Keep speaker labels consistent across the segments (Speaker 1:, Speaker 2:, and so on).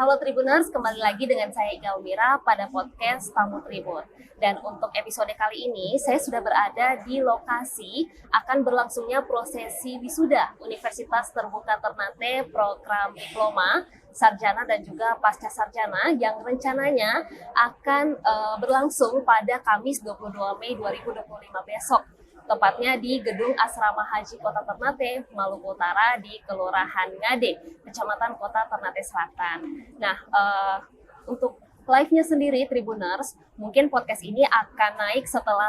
Speaker 1: Halo Tribuners, kembali lagi dengan saya Ika Umira pada podcast Tamu Tribun. Dan untuk episode kali ini, saya sudah berada di lokasi akan berlangsungnya prosesi wisuda Universitas Terbuka Ternate program diploma, sarjana dan juga pasca sarjana yang rencananya akan berlangsung pada Kamis 22 Mei 2025 besok. Tepatnya di Gedung Asrama Haji Kota Ternate, Maluku Utara di Kelurahan Ngade, Kecamatan Kota Ternate Selatan. Nah, untuk live-nya sendiri, Tribuners, mungkin podcast ini akan naik setelah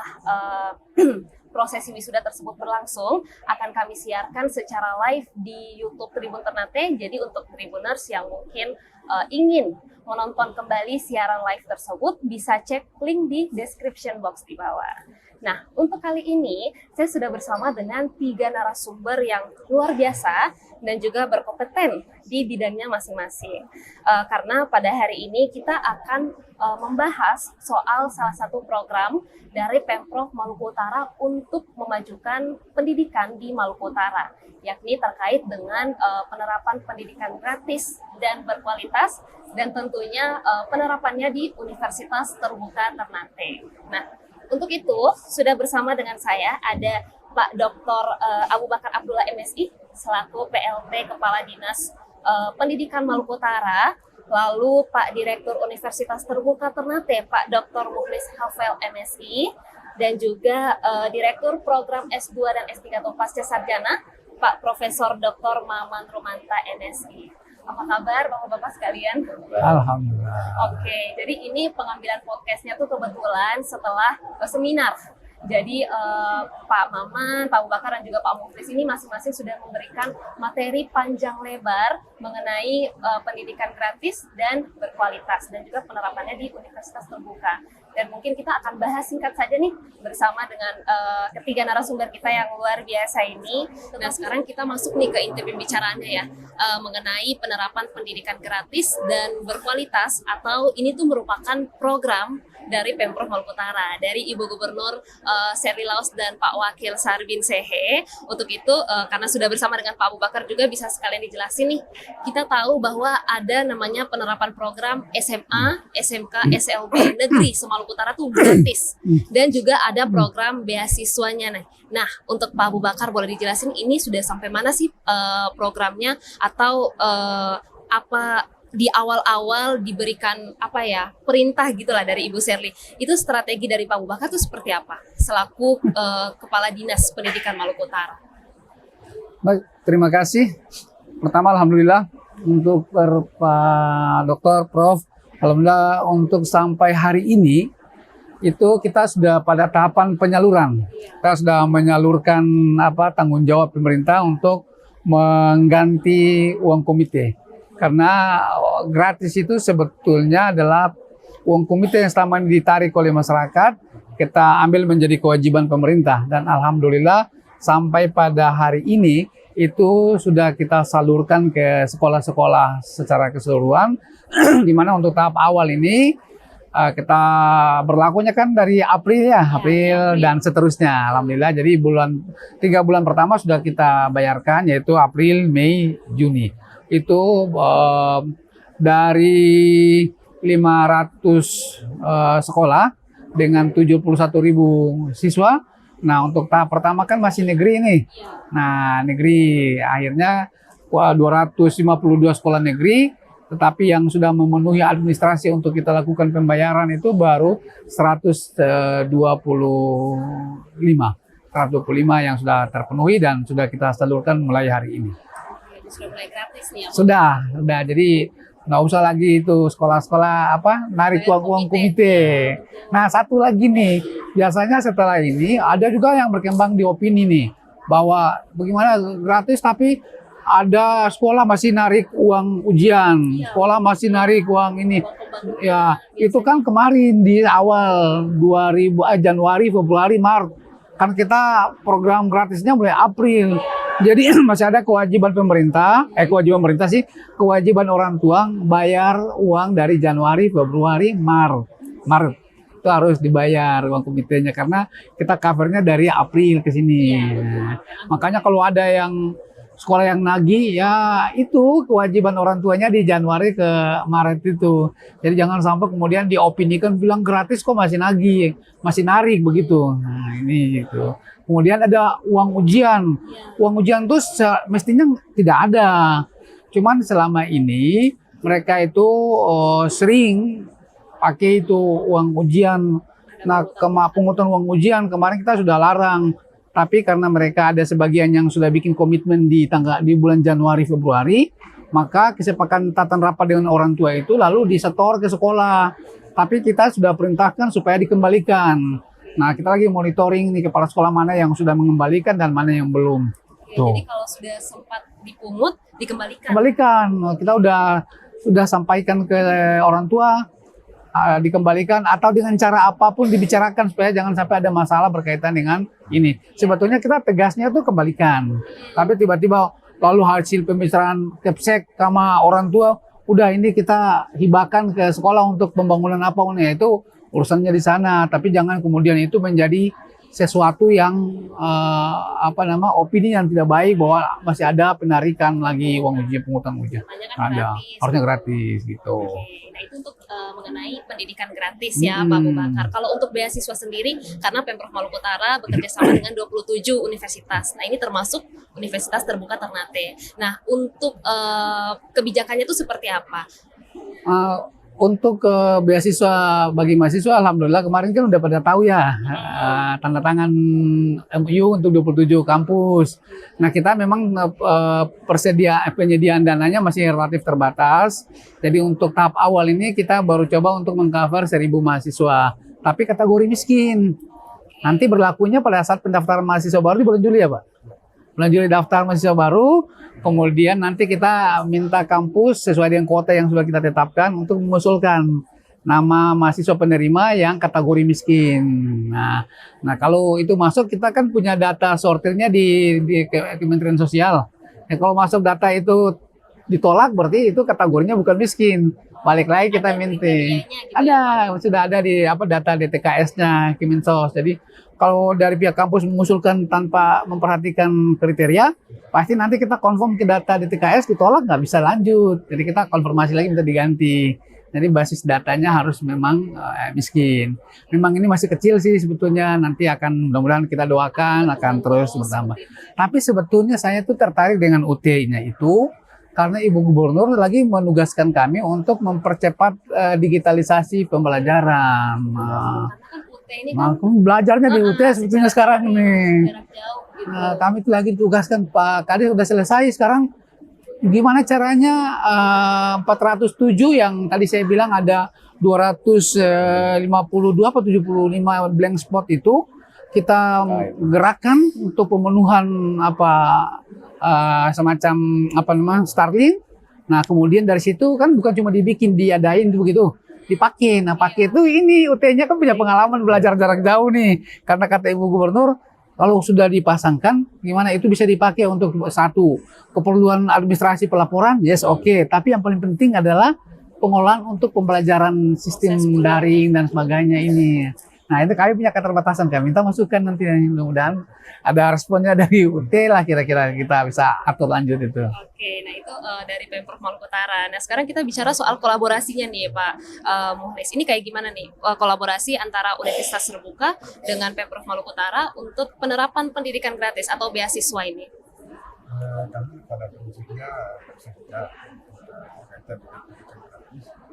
Speaker 1: prosesi wisuda tersebut berlangsung, akan kami siarkan secara live di YouTube Tribun Ternate. Jadi untuk Tribuners yang mungkin ingin menonton kembali siaran live tersebut, bisa cek link di description box di bawah. Nah, untuk kali ini saya sudah bersama dengan 3 narasumber yang luar biasa dan juga berkompeten di bidangnya masing-masing. Karena pada hari ini kita akan membahas soal salah satu program dari Pemprov Maluku Utara untuk memajukan pendidikan di Maluku Utara, yakni terkait dengan penerapan pendidikan gratis dan berkualitas dan tentunya penerapannya di Universitas Terbuka Ternate. Nah, untuk itu, sudah bersama dengan saya ada Pak Dr. Abu Bakar Abdullah MSI, selaku PLT Kepala Dinas Pendidikan Maluku Utara, lalu Pak Direktur Universitas Terbuka Ternate, Pak Dr. Mukhlis Hafel MSI, dan juga Direktur Program S2 dan S3 atau Pasca Sarjana, Pak Profesor Dr. Maman Rumanta MSI. Apa kabar Bapak-Bapak sekalian?
Speaker 2: Alhamdulillah.
Speaker 1: Oke, jadi ini pengambilan podcastnya tuh kebetulan setelah seminar. Jadi Pak Maman, Pak Abu Bakar dan juga Pak Mukhlis ini masing-masing sudah memberikan materi panjang lebar mengenai pendidikan gratis dan berkualitas dan juga penerapannya di Universitas Terbuka. Dan mungkin kita akan bahas singkat saja nih bersama dengan ketiga narasumber kita yang luar biasa ini. Nah, sekarang kita masuk nih ke inti pembicaraannya ya, mengenai penerapan pendidikan gratis dan berkualitas, atau ini tuh merupakan program dari Pemprov Maluku Utara, dari Ibu Gubernur Serly Laos dan Pak Wakil Sarbin Sehe. Untuk itu, karena sudah bersama dengan Pak Abu Bakar juga bisa sekalian dijelasin nih, kita tahu bahwa ada namanya penerapan program SMA, SMK, SLB negeri Maluku Utara tuh gratis, dan juga ada program beasiswanya nih. Nah, untuk Pak Abu Bakar boleh dijelasin ini sudah sampai mana sih programnya, atau apa di awal-awal diberikan apa ya perintah gitulah dari Ibu Serly, itu strategi dari Pak Abu Bakar itu seperti apa selaku Kepala Dinas Pendidikan Maluku Utara?
Speaker 2: Baik, terima kasih. Pertama, alhamdulillah untuk Pak Dokter, Prof. Alhamdulillah untuk sampai hari ini itu kita sudah pada tahapan penyaluran. Kita sudah menyalurkan tanggung jawab pemerintah untuk mengganti uang komite. Karena gratis itu sebetulnya adalah uang komite yang selama ini ditarik oleh masyarakat, kita ambil menjadi kewajiban pemerintah. Dan alhamdulillah sampai pada hari ini itu sudah kita salurkan ke sekolah-sekolah secara keseluruhan, di mana untuk tahap awal ini kita berlakunya kan dari April dan seterusnya. Alhamdulillah, jadi 3 bulan pertama sudah kita bayarkan, yaitu April, Mei, Juni. Itu dari 500 sekolah dengan 71.000 siswa. Nah, untuk tahap pertama kan masih negeri nih. Nah, negeri akhirnya 252 sekolah negeri, tetapi yang sudah memenuhi administrasi untuk kita lakukan pembayaran itu baru 125 yang sudah terpenuhi dan sudah kita salurkan mulai hari ini.
Speaker 1: Sudah mulai gratis nih ya?
Speaker 2: Sudah. Jadi nggak usah lagi itu sekolah-sekolah narik uang komite. Nah, satu lagi nih, biasanya setelah ini ada juga yang berkembang di opini nih, bahwa bagaimana gratis tapi ada sekolah masih narik uang ujian, sekolah masih narik uang ini. Ya, itu kan kemarin di awal Januari, Februari, Maret. Kan kita program gratisnya mulai April. Jadi masih ada kewajiban kewajiban orang tua bayar uang dari Januari, Februari, Maret. Itu harus dibayar uang komitenya karena kita covernya dari April ke sini. Makanya kalau ada yang sekolah yang nagih, ya itu kewajiban orang tuanya di Januari ke Maret itu. Jadi jangan sampai kemudian diopinikan bilang gratis kok masih nagih, masih narik begitu. Nah ini gitu. Kemudian ada uang ujian. Uang ujian itu mestinya tidak ada. Cuman selama ini mereka itu sering pakai itu uang ujian. Nah, pungutan uang ujian kemarin kita sudah larang. Tapi karena mereka ada sebagian yang sudah bikin komitmen di bulan Januari Februari, maka kesepakatan rapat dengan orang tua itu lalu disetor ke sekolah. Tapi kita sudah perintahkan supaya dikembalikan. Nah, kita lagi monitoring nih kepala sekolah mana yang sudah mengembalikan dan mana yang belum.
Speaker 1: Oke, jadi kalau sudah sempat dipungut, dikembalikan.
Speaker 2: Kembalikan. Kita sudah sampaikan ke orang tua, dikembalikan atau dengan cara apapun dibicarakan supaya jangan sampai ada masalah berkaitan dengan ini. Sebetulnya kita tegasnya tuh kembalikan. Tapi tiba-tiba lalu hasil pembicaraan Kepsek sama orang tua, udah ini kita hibahkan ke sekolah untuk pembangunan apa ya, itu urusannya di sana. Tapi jangan kemudian itu menjadi sesuatu yang opini yang tidak baik bahwa masih ada penarikan lagi uang ujian, pungutan ujian.
Speaker 1: Kan
Speaker 2: ada, harusnya gratis gitu.
Speaker 1: Oke. Nah itu untuk mengenai pendidikan gratis ya Pak Abu Bakar. Kalau untuk beasiswa sendiri, karena Pemprov Maluku Utara bekerja sama dengan 27 universitas. Nah ini termasuk Universitas Terbuka Ternate. Nah untuk kebijakannya itu seperti apa?
Speaker 2: Untuk beasiswa bagi mahasiswa, alhamdulillah kemarin kan udah pada tahu ya, tanda tangan MOU untuk 27 kampus. Nah kita memang penyediaan dananya masih relatif terbatas. Jadi untuk tahap awal ini kita baru coba untuk mengcover 1.000 mahasiswa. Tapi kategori miskin. Nanti berlakunya pada saat pendaftaran mahasiswa baru di bulan Juli ya Pak? Bulan Juli daftar mahasiswa baru, kemudian nanti kita minta kampus sesuai dengan kuota yang sudah kita tetapkan untuk mengusulkan nama mahasiswa penerima yang kategori miskin. Nah kalau itu masuk, kita kan punya data sortirnya di Kementerian Sosial. Kalau masuk data itu ditolak, berarti itu kategorinya bukan miskin. Balik lagi kita minta. Ada, sudah ada di data DTKS-nya Kemensos. Jadi kalau dari pihak kampus mengusulkan tanpa memperhatikan kriteria, pasti nanti kita konfirm ke data DTKS, ditolak nggak bisa lanjut. Jadi kita konfirmasi lagi minta diganti. Jadi basis datanya harus memang miskin. Memang ini masih kecil sih sebetulnya, nanti akan mudah-mudahan kita doakan akan terus bertambah. Tapi sebetulnya saya tuh tertarik dengan UT-nya itu, karena Ibu Gubernur lagi menugaskan kami untuk mempercepat digitalisasi pembelajaran. Belajarnya di UT sebetulnya sekarang nih. Nah, kami itu lagi ditugaskan, Pak Kadis sudah selesai, sekarang gimana caranya 407 yang tadi saya bilang ada 252 atau 75 blank spot itu kita gerakkan untuk pemenuhan semacam Starlink. Nah kemudian dari situ kan bukan cuma dibikin, diadain begitu, dipakai. Nah pakai itu ini UT-nya kan punya pengalaman belajar jarak jauh nih, karena kata Ibu Gubernur kalau sudah dipasangkan gimana itu bisa dipakai untuk satu keperluan administrasi pelaporan, yes oke. Tapi yang paling penting adalah pengolahan untuk pembelajaran sistem daring dan sebagainya ini. Nah itu kami punya keterbatasan, kami minta masukan nanti, mudah-mudahan ada responnya dari UT lah, kira-kira kita bisa atur lanjut itu.
Speaker 1: Oke, nah itu dari Pemprov Maluku Utara. Nah sekarang kita bicara soal kolaborasinya nih Pak Muhlis. Ini kayak gimana nih kolaborasi antara Universitas Terbuka dengan Pemprov Maluku Utara untuk penerapan pendidikan gratis atau beasiswa ini?
Speaker 3: Kami pada prinsipnya bersedia berkaitan dengan pendidikan gratis itu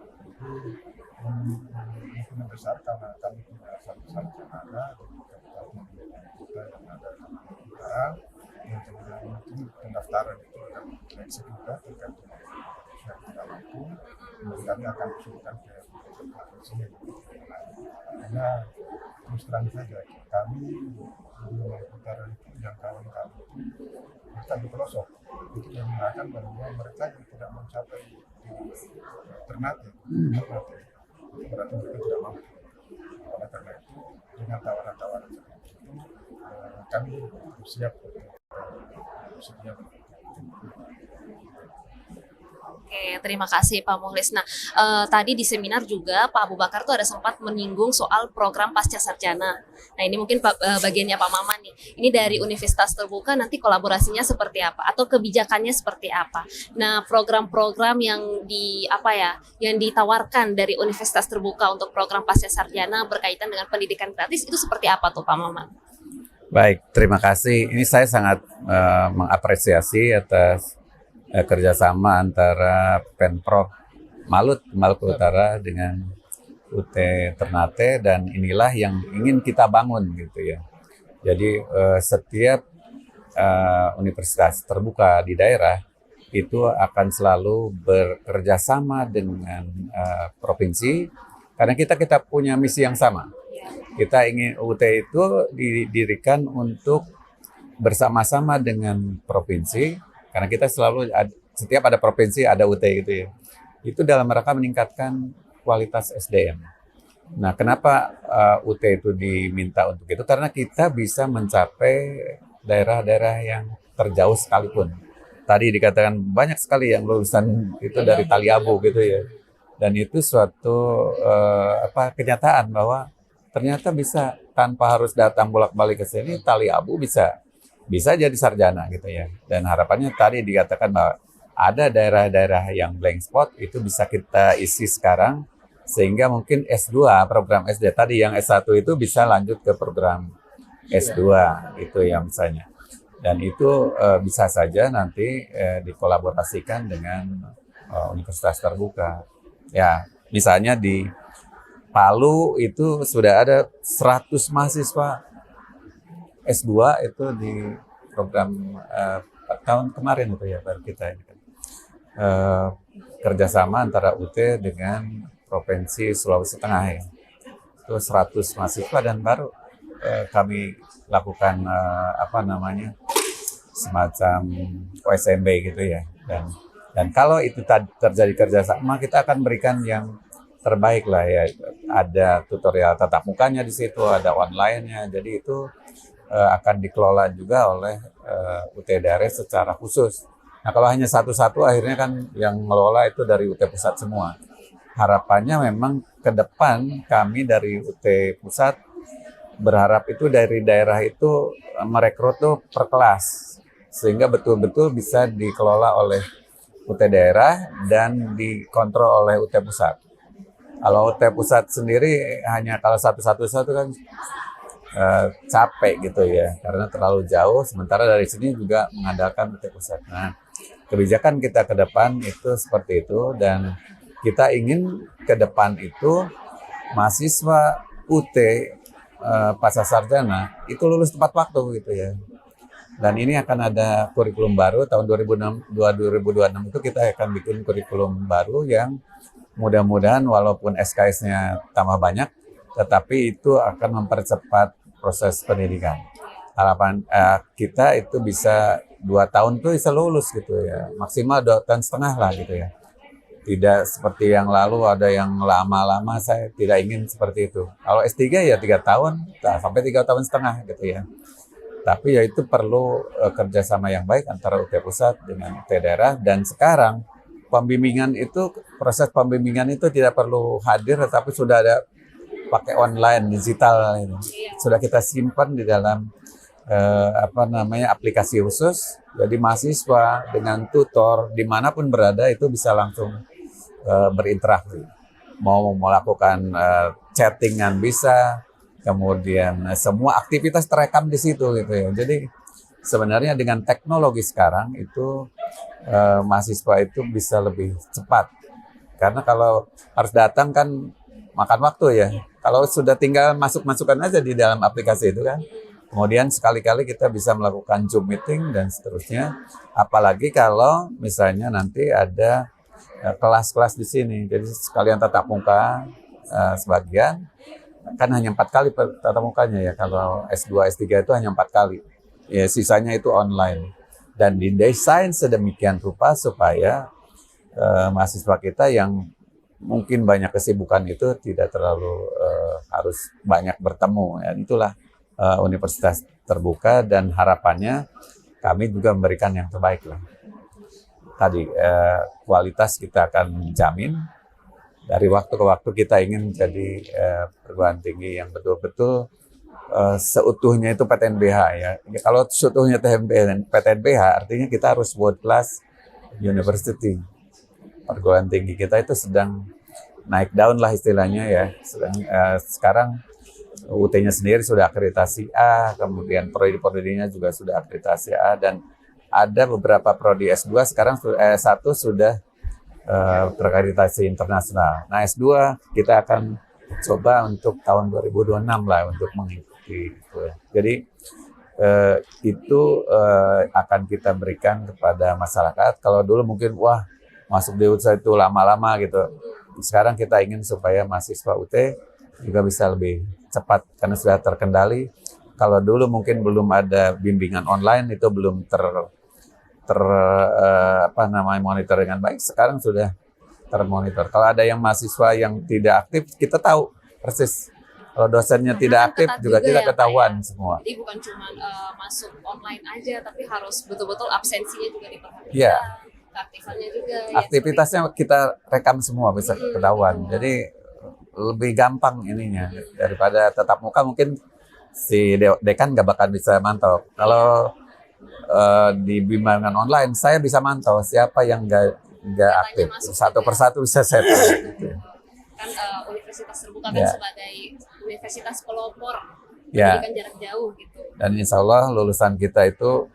Speaker 3: mungkin besar karena kami punya satu-satu yang ada di kabupaten kita yang ada di Utara, dan kemudian mungkin pendaftaran itu akan seleksi juga tergantung yang kita mampu, dan kami akan usulkan ke provinsi. Karena terus terang saja kami di Maluku Utara itu yang kawan kami itu mereka di pelosok, itu yang mengatakan bahwa mereka yang tidak mencapai Ternate, berarti mereka tidak mampu. Oleh karena itu, dengan tawaran-tawaran seperti itu, kami siap untuk bersedia.
Speaker 1: Oke, terima kasih Pak Mukhlis. Nah, tadi di seminar juga Pak Abu Bakar tuh ada sempat menyinggung soal program pasca sarjana. Nah, ini mungkin bagiannya Pak Maman nih. Ini dari Universitas Terbuka nanti kolaborasinya seperti apa atau kebijakannya seperti apa. Nah, program-program yang yang ditawarkan dari Universitas Terbuka untuk program pasca sarjana berkaitan dengan pendidikan gratis itu seperti apa tuh Pak Maman?
Speaker 4: Baik, terima kasih. Ini saya sangat mengapresiasi atas kerjasama antara Pemprov Maluku Utara dengan UT Ternate, dan inilah yang ingin kita bangun gitu ya. Jadi setiap universitas terbuka di daerah itu akan selalu bekerja sama dengan provinsi karena kita punya misi yang sama. Kita ingin UT itu didirikan untuk bersama-sama dengan provinsi, karena kita selalu setiap ada provinsi ada UT gitu ya. Itu dalam rangka meningkatkan kualitas SDM. Nah, kenapa UT itu diminta untuk itu? Karena kita bisa mencapai daerah-daerah yang terjauh sekalipun. Tadi dikatakan banyak sekali yang lulusan itu dari Taliabu gitu ya. Dan itu suatu kenyataan bahwa ternyata bisa tanpa harus datang bolak-balik ke sini, Taliabu bisa jadi sarjana gitu ya. Dan harapannya tadi dikatakan bahwa ada daerah-daerah yang blank spot itu bisa kita isi sekarang, sehingga mungkin S2 program SD tadi yang S1 itu bisa lanjut ke program S2 itu ya misalnya. Dan itu bisa saja nanti dikolaborasikan dengan universitas terbuka. Ya, misalnya di Palu itu sudah ada 100 mahasiswa S2 itu di program tahun kemarin itu ya baru kita ini kan. Kerjasama antara UT dengan Provinsi Sulawesi Tengah ya. Itu 100 mahasiswa dan baru kami lakukan semacam OSMB gitu ya. Dan kalau itu terjadi kerjasama, kita akan berikan yang terbaik lah ya. Ada tutorial tatap mukanya di situ, ada online-nya. Jadi itu akan dikelola juga oleh UT daerah secara khusus. Nah, kalau hanya satu-satu akhirnya kan yang ngelola itu dari UT pusat semua. Harapannya memang ke depan kami dari UT pusat berharap itu dari daerah itu merekrut tuh per kelas, sehingga betul-betul bisa dikelola oleh UT daerah dan dikontrol oleh UT pusat. Kalau UT pusat sendiri hanya kalau satu-satu kan capek gitu ya, karena terlalu jauh, sementara dari sini juga mengandalkan UT pusat. Nah, kebijakan kita ke depan itu seperti itu, dan kita ingin ke depan itu mahasiswa UT pasca sarjana itu lulus tepat waktu gitu ya. Dan ini akan ada kurikulum baru tahun 2026 itu kita akan bikin kurikulum baru yang mudah-mudahan walaupun SKS-nya tambah banyak, tetapi itu akan mempercepat proses pendidikan. Harapan kita itu bisa 2 tahun tuh bisa lulus gitu ya, maksimal 2,5 tahun lah gitu ya. Tidak seperti yang lalu ada yang lama-lama, saya tidak ingin seperti itu. Kalau S3 ya 3 tahun sampai 3,5 tahun gitu ya. Tapi ya itu perlu kerjasama yang baik antara UT pusat dengan UT daerah, dan sekarang pembimbingan itu, proses pembimbingan itu tidak perlu hadir, tapi sudah ada pakai online digital ini. Sudah kita simpan di dalam aplikasi khusus. Jadi mahasiswa dengan tutor dimanapun berada itu bisa langsung berinteraksi. Mau melakukan chattingan bisa, kemudian semua aktivitas terekam di situ gitu ya. Jadi sebenarnya dengan teknologi sekarang itu mahasiswa itu bisa lebih cepat. Karena kalau harus datang kan makan waktu ya. Kalau sudah tinggal masukkan aja di dalam aplikasi itu kan. Kemudian sekali-kali kita bisa melakukan Zoom meeting dan seterusnya. Apalagi kalau misalnya nanti ada kelas-kelas di sini. Jadi sekalian tatap muka sebagian. Kan hanya 4 kali tatap mukanya ya. Kalau S2, S3 itu hanya 4 kali. Ya, sisanya itu online. Dan didesain sedemikian rupa supaya mahasiswa kita yang mungkin banyak kesibukan itu tidak terlalu harus banyak bertemu. Ya, itulah universitas terbuka, dan harapannya kami juga memberikan yang terbaik lah. tadi kualitas kita akan jamin. Dari waktu ke waktu kita ingin jadi perguruan tinggi yang betul-betul seutuhnya itu PTNBH ya. Kalau seutuhnya PTNBH artinya kita harus world class university. Perguruan tinggi kita itu sedang naik daun lah istilahnya ya. Sekarang UT-nya sendiri sudah akreditasi A, kemudian prodi-prodinya juga sudah akreditasi A, dan ada beberapa prodi S2 sekarang S1 sudah terakreditasi internasional. Nah S2 kita akan coba untuk tahun 2026 lah untuk mengikuti. Jadi itu akan kita berikan kepada masyarakat. Kalau dulu mungkin wah masuk di UT itu lama-lama gitu. Sekarang kita ingin supaya mahasiswa UT juga bisa lebih cepat karena sudah terkendali. Kalau dulu mungkin belum ada bimbingan online, itu belum monitor dengan baik. Sekarang sudah termonitor. Kalau ada yang mahasiswa yang tidak aktif, kita tahu persis. Kalau dosennya tidak aktif juga kita ketahuan semua.
Speaker 1: Jadi bukan cuma masuk online aja, tapi harus betul-betul absensinya juga diperhatikan.
Speaker 4: Iya.
Speaker 1: Keaktifannya juga.
Speaker 4: Aktivitasnya kita rekam semua bisa ketahuan. Jadi lebih gampang ininya daripada tatap muka. Mungkin si dekan nggak bakal bisa mantau. Kalau di bimbingan online saya bisa mantau siapa yang nggak aktif, satu persatu bisa set. Gitu.
Speaker 1: Kan universitas terbuka
Speaker 4: Ya.
Speaker 1: kan sebagai universitas pelopor
Speaker 4: Ya.
Speaker 1: pendidikan jarak jauh gitu.
Speaker 4: Dan insya Allah lulusan kita itu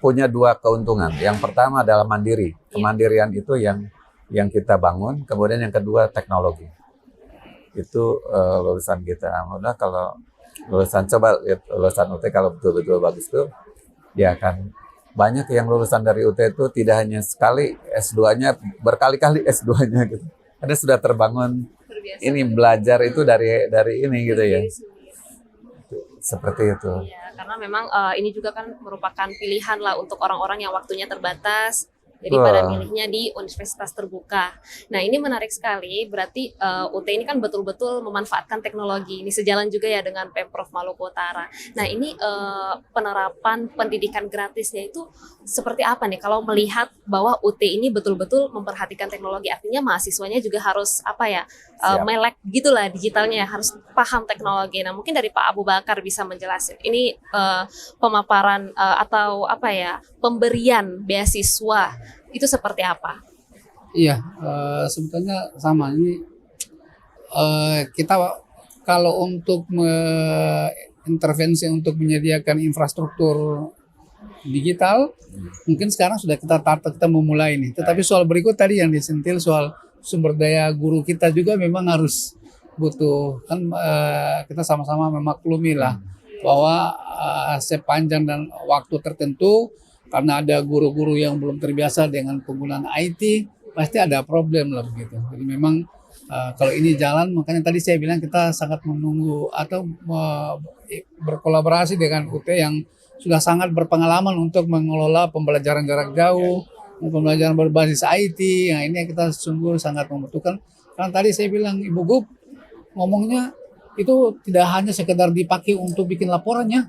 Speaker 4: punya dua keuntungan. Yang pertama adalah mandiri. Kemandirian itu yang kita bangun. Kemudian yang kedua teknologi. Itu lulusan kita. Alhamdulillah kalau lulusan lulusan UT kalau betul-betul bagus tuh, dia akan banyak yang lulusan dari UT itu tidak hanya sekali S2-nya, berkali-kali S2-nya gitu. Karena sudah terbangun
Speaker 1: Terbiasa
Speaker 4: ini belajar itu dari ini gitu ya.
Speaker 1: diri sendiri.
Speaker 4: Seperti itu.
Speaker 1: Iya, karena memang ini juga kan merupakan pilihan lah untuk orang-orang yang waktunya terbatas. Jadi pada milihnya di universitas terbuka. Nah ini menarik sekali, berarti UT ini kan betul-betul memanfaatkan teknologi. Ini sejalan juga ya dengan Pemprov Maluku Utara. Nah ini penerapan pendidikan gratisnya itu seperti apa nih? Kalau melihat bahwa UT ini betul-betul memperhatikan teknologi, artinya mahasiswanya juga harus melek gitulah digitalnya, harus paham teknologi. Nah mungkin dari Pak Abu Bakar bisa menjelaskan. Ini pemaparan atau pemberian beasiswa itu seperti apa?
Speaker 2: Iya, sebetulnya sama ini kita kalau untuk intervensi untuk menyediakan infrastruktur digital, mungkin sekarang sudah kita memulai ini. Tetapi soal berikut tadi yang disentil soal sumber daya guru kita juga memang harus butuh kan kita sama-sama memaklumi lah bahwa sepanjang dan waktu tertentu karena ada guru-guru yang belum terbiasa dengan penggunaan IT, pasti ada problem lah begitu. Jadi memang kalau ini jalan, makanya tadi saya bilang kita sangat menunggu atau berkolaborasi dengan UT yang sudah sangat berpengalaman untuk mengelola pembelajaran jarak jauh, pembelajaran berbasis IT. Nah ini yang kita sungguh sangat membutuhkan. Karena tadi saya bilang Ibu Gub ngomongnya itu tidak hanya sekedar dipakai untuk bikin laporannya,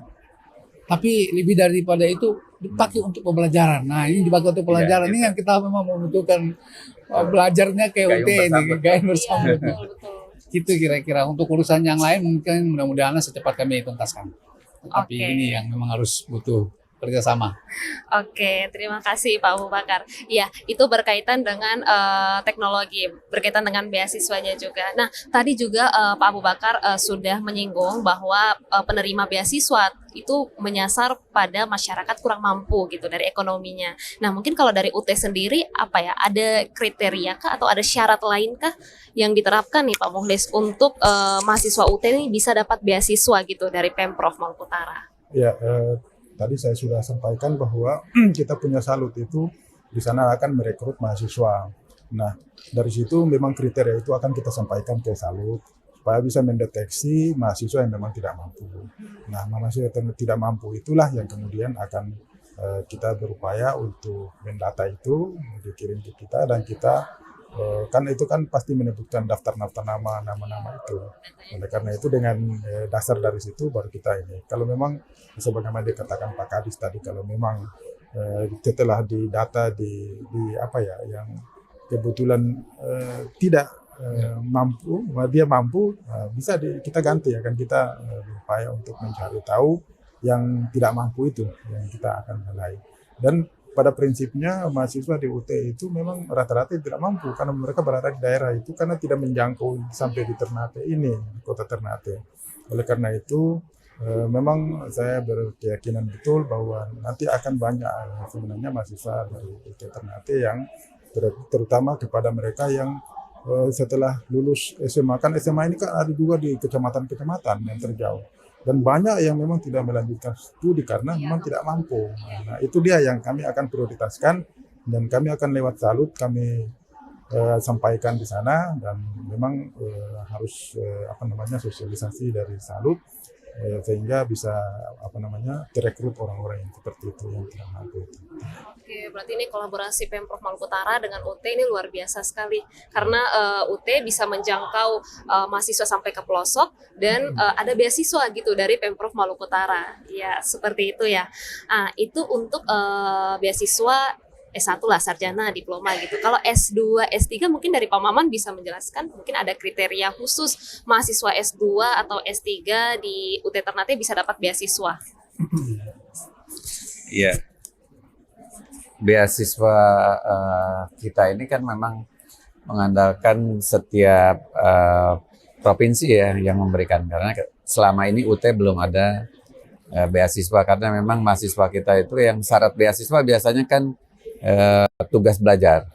Speaker 2: tapi lebih daripada itu dipakai untuk pembelajaran. Nah ini dipakai untuk pembelajaran. Ini yang kita memang membutuhkan belajarnya kayak UT ini, gayung bersambut.
Speaker 1: Betul.
Speaker 2: Gitu kira-kira. Untuk urusan yang lain mungkin mudah-mudahan secepat kami tuntaskan. Tapi ini yang memang harus butuh kerjasama.
Speaker 1: Oke, terima kasih Pak Abu Bakar. Iya, itu berkaitan dengan teknologi, berkaitan dengan beasiswanya juga. Nah, tadi juga Pak Abu Bakar sudah menyinggung bahwa penerima beasiswa itu menyasar pada masyarakat kurang mampu gitu dari ekonominya. Nah, mungkin kalau dari UT sendiri ada kriteria kah atau ada syarat lain kah yang diterapkan nih Pak Mukhlis untuk mahasiswa UT ini bisa dapat beasiswa gitu dari Pemprov Maluku Utara?
Speaker 3: Ya, tadi saya sudah sampaikan bahwa kita punya Salut itu di sana akan merekrut mahasiswa. Nah, dari situ memang kriteria itu akan kita sampaikan ke Salut supaya bisa mendeteksi mahasiswa yang memang tidak mampu. Nah, mahasiswa yang tidak mampu itulah yang kemudian akan kita berupaya untuk mendata itu, dikirim ke kita dan kita kan itu kan pasti menyebutkan daftar-daftar nama-nama itu. Oleh karena itu dengan dasar dari situ baru kita ini. Kalau memang sebagaimana dikatakan Pak Kadis tadi, kalau memang setelah didata di apa ya yang kebetulan tidak mampu, dia mampu, bisa kita ganti, akan kita berupaya untuk mencari tahu yang tidak mampu itu yang kita akan mulai. Dan pada prinsipnya mahasiswa di UT itu memang rata-rata tidak mampu karena mereka berada di daerah itu karena tidak menjangkau sampai di Ternate ini, kota Ternate. Oleh karena itu memang saya berkeyakinan betul bahwa nanti akan banyak sebenarnya mahasiswa dari UT Ternate yang terutama kepada mereka yang setelah lulus SMA, kan SMA ini kan ada juga di kecamatan-kecamatan yang terjauh. Dan banyak yang memang tidak melanjutkan studi karena memang tidak mampu. Nah, itu dia yang kami akan prioritaskan dan kami akan lewat Salut kami sampaikan di sana dan memang harus sosialisasi dari Salut sehingga bisa direkrut orang-orang yang seperti itu yang tidak mampu itu.
Speaker 1: Oke, berarti ini kolaborasi Pemprov Maluku Utara dengan UT ini luar biasa sekali karena UT bisa menjangkau mahasiswa sampai ke pelosok dan ada beasiswa gitu dari Pemprov Maluku Utara. Ya, seperti itu ya. Itu untuk beasiswa S1 lah, sarjana, diploma gitu. Kalau S2, S3 mungkin dari Pak Maman bisa menjelaskan, mungkin ada kriteria khusus mahasiswa S2 atau S3 di UT Ternate bisa dapat beasiswa.
Speaker 4: Iya. Beasiswa kita ini kan memang mengandalkan setiap provinsi ya yang memberikan, karena selama ini UT belum ada beasiswa karena memang mahasiswa kita itu yang syarat beasiswa biasanya kan tugas belajar.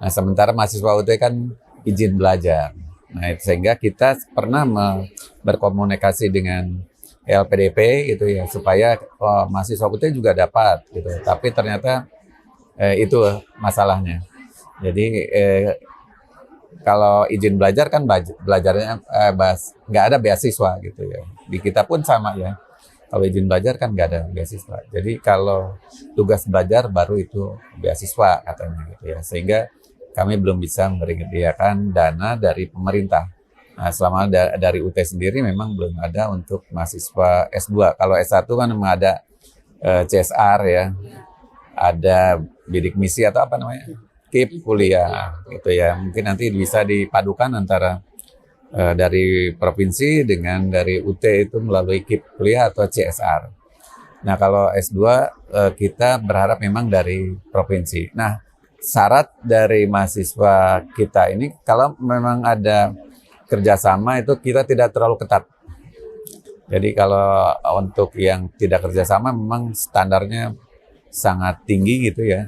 Speaker 4: Nah, sementara mahasiswa UT kan izin belajar. Nah, sehingga kita pernah berkomunikasi dengan LPDP gitu ya supaya mahasiswa UT juga dapat gitu. Tapi ternyata itu masalahnya. Jadi kalau izin belajar kan belajarnya nggak ada beasiswa gitu ya. Di kita pun sama ya. Kalau izin belajar kan nggak ada beasiswa. Jadi kalau tugas belajar baru itu beasiswa katanya gitu ya. Sehingga kami belum bisa menyediakan dana dari pemerintah. Nah, selama dari UT sendiri memang belum ada untuk mahasiswa S2. Kalau S1 kan memang ada CSR ya. Ada bidik misi atau apa namanya? KIP kuliah gitu ya. Mungkin nanti bisa dipadukan antara dari provinsi dengan dari UT itu melalui KIP kuliah atau CSR. Nah, kalau S2 kita berharap memang dari provinsi. Nah, syarat dari mahasiswa kita ini kalau memang ada kerjasama itu kita tidak terlalu ketat. Jadi kalau untuk yang tidak kerjasama memang standarnya sangat tinggi gitu ya.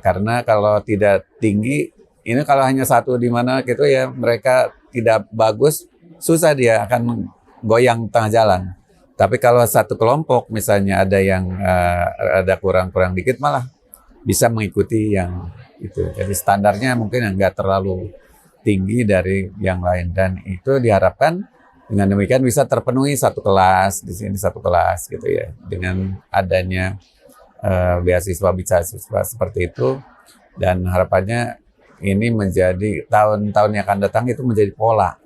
Speaker 4: Karena kalau tidak tinggi, ini kalau hanya satu di mana gitu ya mereka tidak bagus, susah dia akan goyang tengah jalan. Tapi kalau satu kelompok misalnya ada yang ada kurang-kurang dikit malah bisa mengikuti yang itu. Jadi standarnya mungkin nggak terlalu tinggi dari yang lain dan itu diharapkan dengan demikian bisa terpenuhi satu kelas di sini satu kelas gitu ya. Dengan adanya beasiswa seperti itu dan harapannya ini menjadi tahun-tahun yang akan datang itu menjadi pola.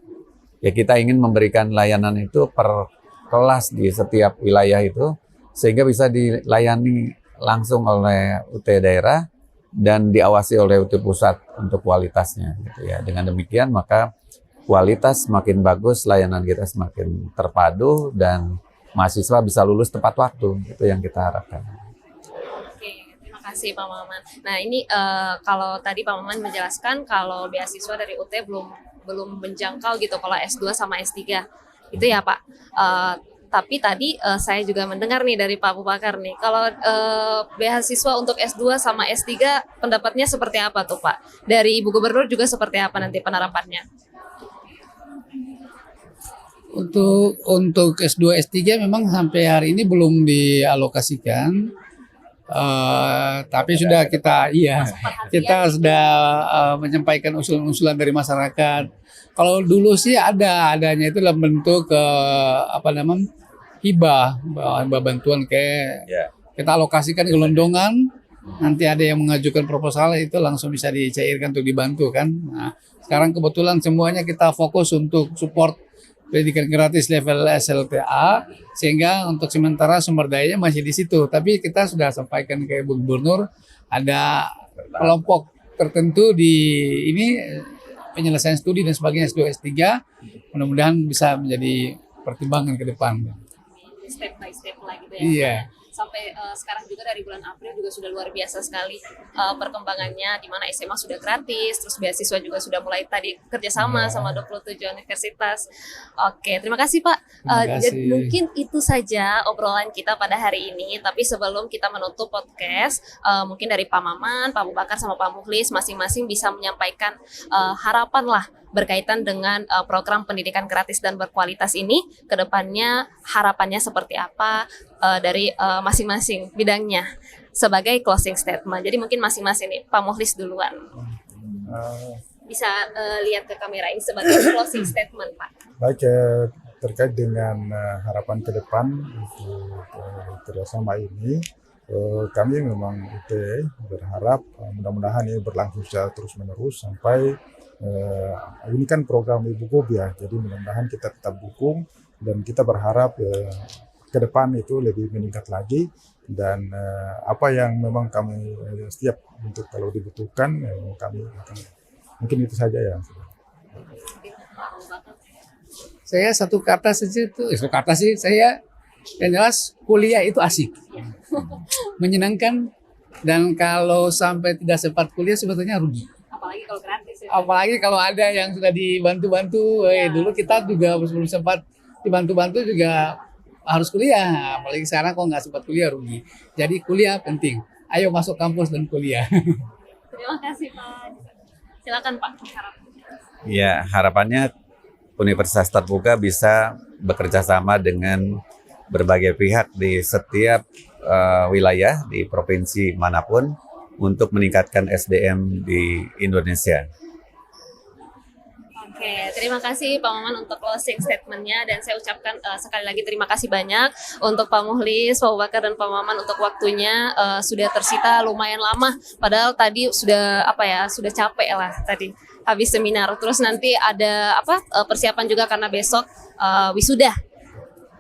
Speaker 4: Ya kita ingin memberikan layanan itu per kelas di setiap wilayah itu sehingga bisa dilayani langsung oleh UT daerah dan diawasi oleh UT pusat untuk kualitasnya gitu ya. Dengan demikian maka kualitas semakin bagus, layanan kita semakin terpadu dan mahasiswa bisa lulus tepat waktu. Itu yang kita harapkan.
Speaker 1: Terima kasih Pak Maman. Nah ini kalau tadi Pak Maman menjelaskan kalau beasiswa dari UT belum menjangkau gitu kalau S2 sama S3 itu ya Pak. Tapi tadi saya juga mendengar nih dari Pak Abu Bakar nih kalau beasiswa untuk S2 sama S3 pendapatnya seperti apa tuh Pak? Dari Ibu Gubernur juga seperti apa nanti penerapannya?
Speaker 2: Untuk S2 S3 memang sampai hari ini belum dialokasikan. Tapi sudah kita sudah menyampaikan usulan-usulan dari masyarakat. Kalau dulu sih adanya itu dalam bentuk hibah bantuan kita alokasikan gelondongan. Nanti ada yang mengajukan proposal itu langsung bisa dicairkan untuk dibantu kan. Nah, sekarang kebetulan semuanya kita fokus untuk support pendidikan gratis level SLTA, sehingga untuk sementara sumber dayanya masih di situ. Tapi kita sudah sampaikan ke Bu Gubernur, ada kelompok tertentu di ini penyelesaian studi dan sebagainya S2 S3, mudah-mudahan bisa menjadi pertimbangan ke depan.
Speaker 1: Step by step lah gitu ya.
Speaker 2: Iya.
Speaker 1: Sampai sekarang juga dari bulan April juga sudah luar biasa sekali perkembangannya, di mana SMA sudah gratis, terus beasiswa juga sudah mulai tadi kerjasama sama 27 universitas. Oke, terima kasih Pak.
Speaker 2: Terima kasih.
Speaker 1: Jadi mungkin itu saja obrolan kita pada hari ini, tapi sebelum kita menutup podcast, mungkin dari Pak Maman, Pak Abu Bakar sama Pak Mukhlis masing-masing bisa menyampaikan harapan lah berkaitan dengan program pendidikan gratis dan berkualitas ini, ke depannya harapannya seperti apa dari masing-masing bidangnya sebagai closing statement. Jadi mungkin masing-masing nih, Pak Mukhlis duluan. Bisa lihat ke kamera ini sebagai closing statement, Pak.
Speaker 3: Baik, terkait dengan harapan ke depan untuk kerjasama ini, kami memang berharap mudah-mudahan ini berlangsung secara terus-menerus sampai ini kan program Ibu Gobi ya, jadi mudah-mudahan kita tetap dukung dan kita berharap ke depan itu lebih meningkat lagi, dan apa yang memang kami siap untuk kalau dibutuhkan kami akan, mungkin itu saja ya.
Speaker 2: Saya satu kata saja itu, satu kata sih saya, yang jelas kuliah itu asik, menyenangkan, dan kalau sampai tidak sempat kuliah sebetulnya rugi.
Speaker 1: Apalagi kalau gratis ya.
Speaker 2: Apalagi kalau ada yang sudah dibantu-bantu, dulu kita juga belum sempat dibantu-bantu juga harus kuliah, apalagi sekarang kalau nggak sempat kuliah rugi. Jadi kuliah penting, ayo masuk kampus dan kuliah.
Speaker 1: Terima kasih Pak. Silakan Pak.
Speaker 4: Ya, harapannya Universitas Terbuka bisa bekerja sama dengan berbagai pihak di setiap wilayah di provinsi manapun untuk meningkatkan SDM di Indonesia.
Speaker 1: Oke, terima kasih Pak Maman untuk closing statement-nya, dan saya ucapkan sekali lagi terima kasih banyak untuk Pak Mukhlis, Pak Abu Bakar, dan Pak Maman untuk waktunya. Sudah tersita lumayan lama, padahal tadi sudah sudah capek lah tadi habis seminar. Terus nanti ada persiapan juga karena besok wisuda,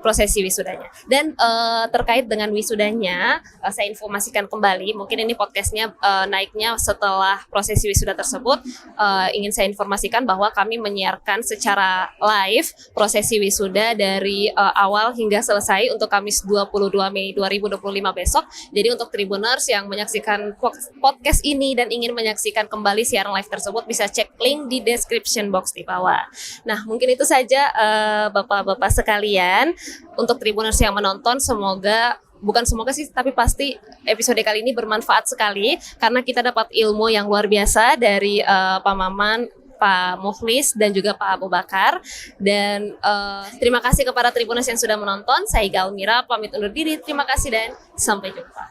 Speaker 1: prosesi wisudanya. Dan terkait dengan wisudanya, saya informasikan kembali, mungkin ini podcastnya naiknya setelah prosesi wisuda tersebut. Ingin saya informasikan bahwa kami menyiarkan secara live prosesi wisuda dari awal hingga selesai untuk Kamis 22 Mei 2025 besok. Jadi untuk Tribuners yang menyaksikan podcast ini dan ingin menyaksikan kembali siaran live tersebut, bisa cek link di description box di bawah. Nah, mungkin itu saja Bapak-bapak sekalian. Untuk Tribuners yang menonton, bukan semoga sih, tapi pasti episode kali ini bermanfaat sekali karena kita dapat ilmu yang luar biasa dari Pak Maman, Pak Mukhlis, dan juga Pak Abu Bakar. Dan terima kasih kepada Tribuners yang sudah menonton. Saya Iga Almira, pamit undur diri. Terima kasih dan sampai jumpa.